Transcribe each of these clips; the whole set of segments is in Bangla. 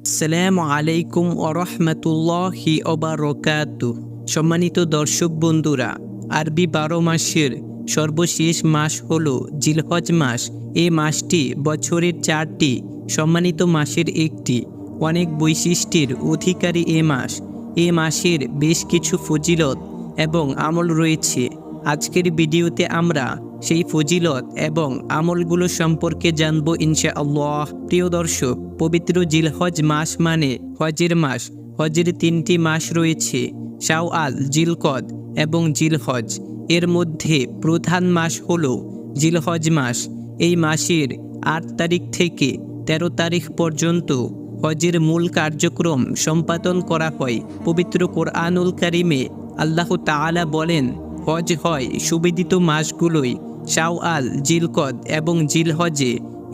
আসসালামু আলাইকুম ওরহমতুল্লাহি ওবারকাতুহ। সম্মানিত দর্শক বন্ধুরা, আরবি 12 মাসের সর্বশেষ মাস হলো জিলহজ মাস। এই মাসটি বছরের 4টি সম্মানিত মাসের একটি। অনেক বৈশিষ্ট্যের অধিকারী এ মাস। এ মাসের বেশ কিছু ফজিলত এবং আমল রয়েছে। আজকের ভিডিওতে আমরা সেই ফজিলত এবং আমলগুলো সম্পর্কে জানবো ইনশাআল্লাহ। প্রিয় দর্শক, পবিত্র জিলহজ মাস মানে হজের মাস। হজের 3টি মাস রয়েছে, শাওয়াল, জিলকদ এবং জিলহজ। এর মধ্যে প্রধান মাস হলো জিলহজ মাস। এই মাসের 8 তারিখ থেকে 13 তারিখ পর্যন্ত হজের মূল কার্যক্রম সম্পাদন করা হয়। পবিত্র কোরআনুল কারিমে আল্লাহ তাআলা বলেন, হজ হয় সুবিদিত মাসগুলোই শাওয়াল, জিলকদ এবং জিলহজে।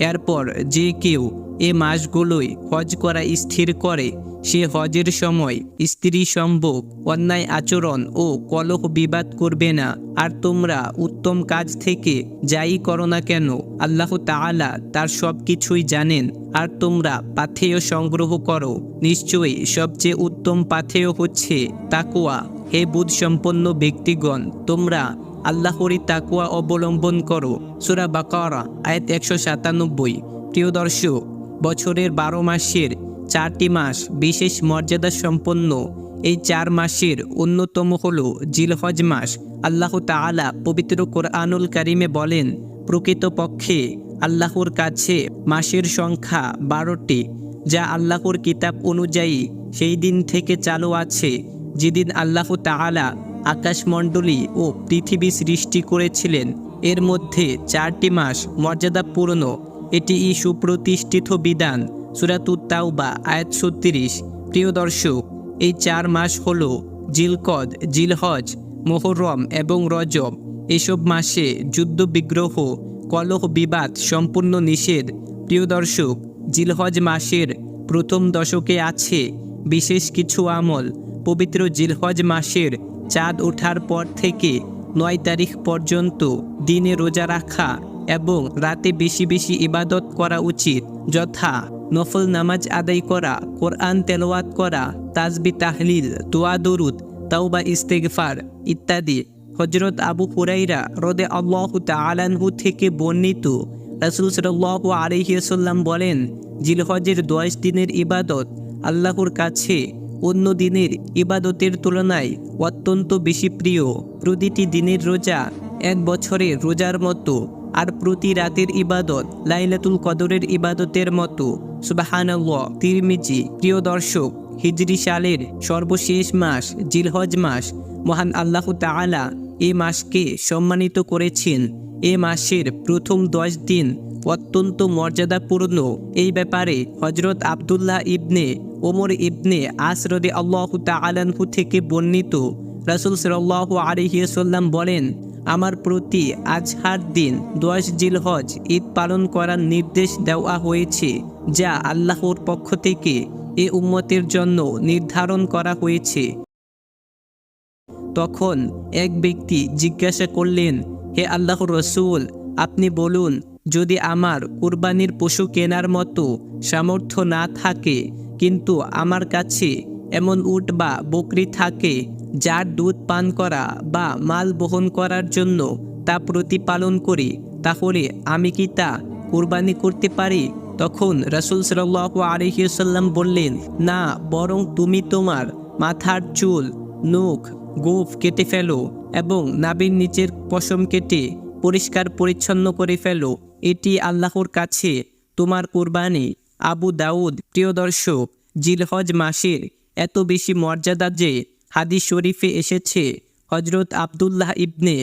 এরপর যে কেউ এ মাসগুলোই হজ করা স্থির করে, সে হজের সময় স্ত্রী সম্ভোগ, অন্যায় আচরণ ও কলহ বিবাদ করবে না। আর তোমরা উত্তম কাজ থেকে যাই করো না কেন, আল্লাহ তাআলা তার সব কিছুই জানেন। আর তোমরা পাথেয় সংগ্রহ করো, নিশ্চয়ই সবচেয়ে উত্তম পাথেয় হচ্ছে তাকওয়া। হে বুদ্ধ সম্পন্ন ব্যক্তিগণ, তোমরা আল্লাহরই তাকওয়া অবলম্বন করো। সূরা বাকারা আয়াত 197। প্রিয় দর্শক, বছরের 12 মাসের 4টি মাস বিশেষ মর্যাদা সম্পন্ন। এই 4 মাসের অন্যতম হলো জিলহজ মাস। আল্লাহ তাআলা পবিত্র কোরআনুল কারিমে বলেন, প্রকৃতপক্ষে আল্লাহর কাছে মাসের সংখ্যা 12টি, যা আল্লাহর কিতাব অনুযায়ী সেই দিন থেকে চালু আছে যেদিন আল্লাহ তাআলা আকাশমণ্ডলী ও পৃথিবী সৃষ্টি করেছিলেন। এর মধ্যে 4টি মাস মর্যাদাপূর্ণ। এটি সুপ্রতিষ্ঠিত বিধান। সূরাতুত তাওবা আয়াত 36। প্রিয় দর্শক, এই 4 মাস হলো জিলকদ, জিলহজ, মুহররম এবং রজব। এসব মাসে যুদ্ধ বিগ্রহ, কলহ বিবাদ সম্পূর্ণ নিষেধ। প্রিয় দর্শক, জিলহজ মাসের প্রথম দশকে আছে বিশেষ কিছু আমল। পবিত্র জিলহজ মাসের চাঁদ ওঠার পর থেকে 9 তারিখ পর্যন্ত দিনে রোজা রাখা এবং রাতে বেশি বেশি ইবাদত করা উচিত, যথা নফল নামাজ আদায় করা, কোরআন তেলাওয়াত করা, তাসবিহ, তাহলিল, দোয়া, দরুদ, তাওবা, ইস্তেগফার ইত্যাদি। হযরত আবু হুরায়রা রাদিয়াল্লাহু তাআলা আনহু থেকে বর্ণিত, রাসূল সাল্লাল্লাহু আলাইহি ওয়াসাল্লাম বলেন, জিলহজের 10 দিনের ইবাদত আল্লাহর কাছে অন্য দিনের ইবাদতের তুলনায় অত্যন্ত বেশি প্রিয়। প্রতিটি দিনের রোজা 1 বছরের রোজার মতো, আর প্রতি রাতের ইবাদত লাইলাতুল কদরের ইবাদতের মতো। সুবহানাল্লাহ। তিরমিজি। প্রিয় দর্শক, হিজরি সালের সর্বশেষ মাস জিলহজ মাস। মহান আল্লাহ তাআলা এই মাসকে সম্মানিত করেছেন। এ মাসের প্রথম 10 দিন অত্যন্ত মর্যাদাপূর্ণ। এই ব্যাপারে হযরত আব্দুল্লাহ ইবনে ওমর ইবনে আস রাদিয়াল্লাহু তাআলা আনহু থেকে বর্ণিত, রাসূল সাল্লাল্লাহু আলাইহি ওয়াসাল্লাম বলেন, আমার প্রতি আজহার দিন 10 জিলহজ ঈদ পালন করার নির্দেশ দেওয়া হয়েছে, যা আল্লাহর পক্ষ থেকে এ উম্মতের জন্য নির্ধারণ করা হয়েছে। তখন এক ব্যক্তি জিজ্ঞাসা করলেন, হে আল্লাহর রাসূল, আপনি বলুন, যদি আমার কুরবানির পশু কেনার মতো সামর্থ্য না থাকে, কিন্তু আমার কাছে এমন উট বা বকরি থাকে যার দুধ পান করা বা মাল বহন করার জন্য তা প্রতিপালন করি, তাহলে আমি কি তা কুরবানি করতে পারি? তখন রাসূল সাল্লাল্লাহু আলাইহি ওয়াসাল্লাম বললেন, না, বরং তুমি তোমার মাথার চুল, নখ, গোঁফ কেটে ফেলো এবং নাভির নিচের পশম কেটে পরিষ্কার পরিচ্ছন্ন করে ফেলো। এটি আল্লাহর কাছে তোমার কুরবানি। আবু দাউদ। প্রিয় দর্শক, জিলহজ মাসের এত বেশি মর্যাদা যে হাদিস শরীফে এসেছে। হযরত আব্দুল্লাহ ইবনে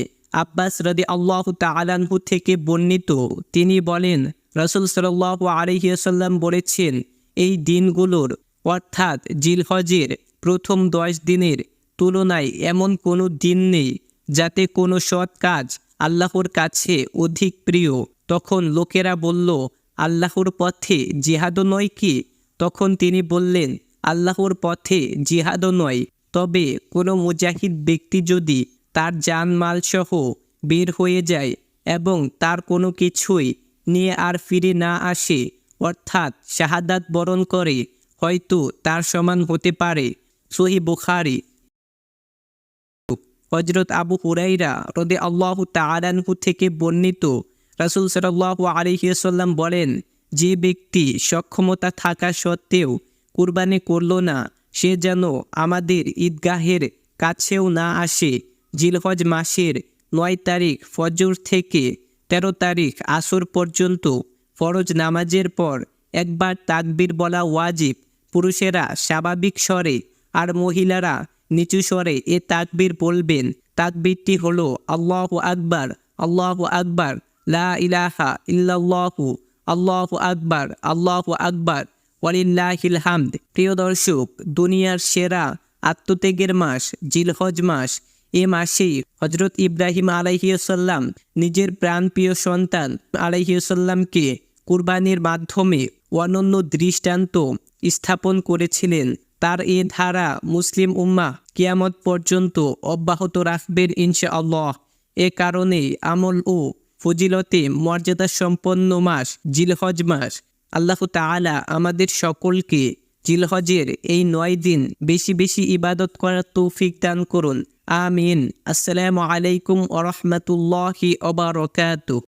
আব্বাস রাদিয়াল্লাহু তাআলা আনহু থেকে বর্ণিত, তিনি বলেন, রাসূল সাল্লাল্লাহু আলাইহি ওয়াসাল্লাম বলেছেন, এই দিনগুলোর অর্থাৎ জিলহজের প্রথম 10 দিনের তুলনায় এমন কোনো দিন নেই যাতে কোনো সৎ কাজ আল্লাহর কাছে অধিক প্রিয়। তখন লোকেরা বলল, আল্লাহর পথে জিহাদও নয় কি? তখন তিনি বললেন, আল্লাহর পথে জিহাদও নয়, তবে কোনো মুজাহিদ ব্যক্তি যদি তার জানমাল সহ বের হয়ে যায় এবং তার কোনো কিছুই নিয়ে আর ফিরে না আসে, অর্থাৎ শাহাদাত বরণ করে, হয়তো তার সমান হতে পারে। সহিহ বুখারী। হযরত আবু হুরায়রা রাদিয়াল্লাহু তাআলা আনহু থেকে বর্ণিত, রাসূল সাল্লাল্লাহু আলাইহি ওয়াসাল্লাম বলেন, যে ব্যক্তি সক্ষমতা থাকা সত্ত্বেও কুরবানি করল না, সে যেন আমাদের ঈদগাহের কাছেও না আসে। জিলহজ মাসের 9 তারিখ ফজর থেকে 13 তারিখ আসর পর্যন্ত ফরজ নামাজের পর একবার তাকবীর বলা ওয়াজিব। পুরুষেরা স্বাভাবিক স্বরে আর মহিলারা নিচু স্বরে এ তাকবীর বলবেন। তাকবীরটি হলো আল্লাহু আকবার, আল্লাহু আকবার, লা ইলাহা ইল্লাল্লাহু, আল্লাহু আকবার, আল্লাহু আকবার, ওয়ালিল্লাহিল হামদ। প্রিয় দর্শক, দুনিয়ার সেরা আত্মত্যাগের মাস জিলহজ মাস। এ মাসেই হযরত ইব্রাহিম আলাইহিসসালাম নিজের প্রাণপ্রিয় সন্তান আলাইহিসসালামকে কুরবানির মাধ্যমে অনন্য দৃষ্টান্ত স্থাপন করেছিলেন। তার এ ধারা মুসলিম উম্মাহ কিয়ামত পর্যন্ত অব্যাহত রাখবেন ইনশাআল্লাহ। এ কারণেই আমল ও ফজিলতে মর্যাদা সম্পন্ন মাস জিলহজ মাস। আল্লাহ তাআলা আমাদের সকলকে জিলহজের এই 9 দিন বেশি বেশি ইবাদত করার তৌফিক দান করুন। আমিন। আসসালামু আলাইকুম ওয়া রাহমাতুল্লাহি ওয়া বারাকাতুহু।